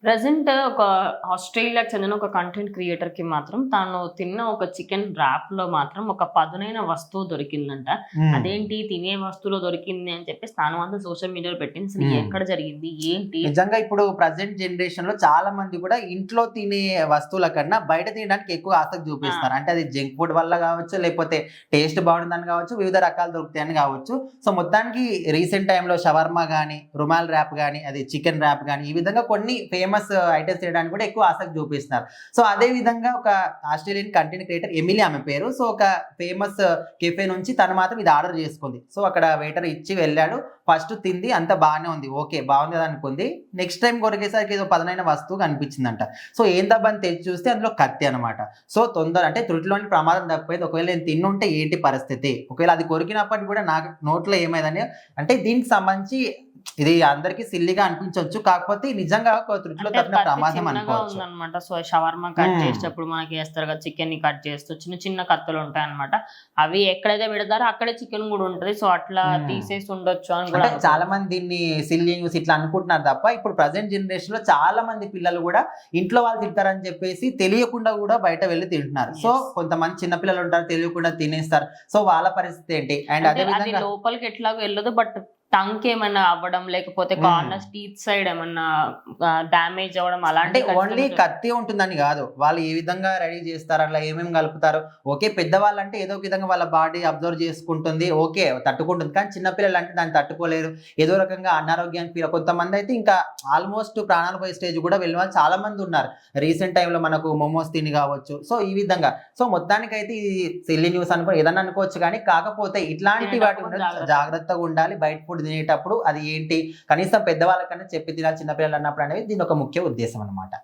Present ఒక ఆస్ట్రేలియాకి చెందిన ఒక కంటెంట్ క్రియేటర్‌కి మాత్రం తాను తిన్న ఒక చికెన్ ర్యాప్‌లో మాత్రం ఒక పదునైన వస్తువు దొరికిందంట. హ్మ్. అదేంటి తినే వస్తువులో దొరికింది అని చెప్పేసి తాను మాత్రం సోషల్ మీడియాలో పెట్టింది. అసలు హ్మ్. ఎక్కడ జరిగింది? ఏంటి? నిజంగా ఇప్పుడు ప్రెజెంట్ జనరేషన్‌లో చాలా మంది కూడా ఇంట్లో తినే వస్తువుల కన్నా బయట తినడానికి ఎక్కువ ఆసక్తి ఆ! చూపిస్తారు. అంటే అది జంక్ ఫుడ్ వల్ల గావచ్చు, లేకపోతే టేస్ట్ బాగుందని గావచ్చు, వివిధ రకాలు దొరుకుతాయని గావచ్చు. సో, మొత్తానికి రీసెంట్ టైమ్‌లో షవర్మా గాని, రుమాల్ ర్యాప్ గాని, అది చికెన్ ర్యాప్ గాని, ఈ విధంగా కొన్ని ఫేమస్ ఐటెమ్స్ తినడానికి కూడా ఎక్కువ ఆసక్తి చూపిస్తున్నారు. సో, అదే విధంగా ఒక ఆస్ట్రేలియన్ కంటెంట్ క్రియేటర్ ఎమిలీ ఆమె పేరు. సో, ఒక ఫేమస్ కేఫే నుంచి తను మాత్రం ఇది ఆర్డర్ చేసుకుంది. సో, అక్కడ వెయిటర్ ఇచ్చి వెళ్ళాడు. ఫస్ట్ తింది అంతా బానే ఉంది. ఓకే. బావుంది కదా అనుకుంది. నెక్స్ట్ టైమ్ కొరికేసరికి ఏదో పదునైన వస్తువు కనిపించిందంట. సో ఏందబ్బా అని తెరిచి చూస్తే అందులో కత్తి అనమాట. సో అంటే త్రుటిలోని ప్రమాదం తప్పిపోయింది. ఒకవేళ నేను తిన్నుంటే ఏంటి పరిస్థితి? ఒకవేళ అది కొరికినప్పటికి కూడా నాకు నోట్లో ఏమైందని అంటే దీనికి సంబంధించి ఇది అందరికి సిల్లీగా అనిపించొచ్చు. కాకపోతే నిజంగా ఒక త్రుటిలో అంటే తప్పిన కత్తి ప్రమాదం చిన్నగా అనుకోవచ్చు. ఉందన్నమాట. సో, షవర్మా కట్ హ్మ్. చేసేటప్పుడు మనకి ఏస్తారు కదా! చికెన్‌ని కట్ చేస్తూ చిన్న చిన్న కత్తులుంటాయన్నమాట. అవి ఎక్కడైతే పెడతారో అక్కడే చికెన్ గూడా ఉంటది. సో, అట్లా హ్మ్. తీసేసి ఉండొచ్చు అని అంటే గూడా చాలా అనుకోవచ్చు. మంది దీన్ని సిల్లీ న్యూస్ ఇట్లా అనుకుంటున్నారు తప్ప, ఇప్పుడు ప్రెజెంట్ జనరేషన్‌లో చాలా మంది పిల్లలు గూడా ఇంట్లో వాళ్ళు తింటారని చెప్పేసి తెలియకుండా గూడా బయట వెళ్లి తింటున్నారు. So, yes. కొంతమంది చిన్న పిల్లలుంటారు తెలియకుండా తినేస్తారు. సో, వాళ్ళ పరిస్థితి ఏంటి? అండ్ అంటే అదే అది విధంగా లోపలికి ఎట్లాగో ఎళ్ళదు. బట్ టంగ్‌కేమన్నా అవ్వడం, లేకపోతే హ్మ్. కార్నర్స్ టీత్ సైడ్ ఏమన్నా డ్యామేజ్ అవ్వడం అంటే అలాంటివి ఓన్లీ ఖచ్చితంగా కత్తి ఉంటుందని గాదు. వాళ్ళు ఏ విధంగా రెడీ జేస్తారు, అట్లా ఏమేమి కలుపుతారో ఓకే. పెద్దవాళ్ళంటే ఏదో ఒక విధంగా వాళ్ళ బాడీ అబ్జర్వ్ చేసుకుంటుంది. ఓకే. తట్టుకుంటుంది. కానీ చిన్న పిల్లలంటే దాన్ని తట్టుకోలేరు. ఏదో రకంగా అనారోగ్యానికి కొంతమందయితే ఇంకా ఆల్‌మోస్ట్ ప్రాణాలు పోయే స్టేజ్ గూడా వెళ్ళిన వాళ్ళు చాలా మందున్నారు. రీసెంట్ టైమ్‌లో మనకు మోమోస్ తిని గావచ్చు. సో, ఈ విధంగా. సో, మొత్తానికైతే ఇది సిల్లీ న్యూస్ ఏదన్నా అనుకోవచ్చు గానీ, కాకపోతే ఇట్లాంటి వాటి తినేటప్పుడు జాగ్రత్త. జాగ్రత్తగా ఉండాలి. బయట ఫుడ్ తినేటప్పుడు అది ఏంటి, కనీసం పెద్దవాళ్ళకన్నా చెప్పి తినాలి చిన్న పిల్లలన్నప్పుడు అనేది దీని ఒక ముఖ్య ఉద్దేశ్యం అన్నమాట.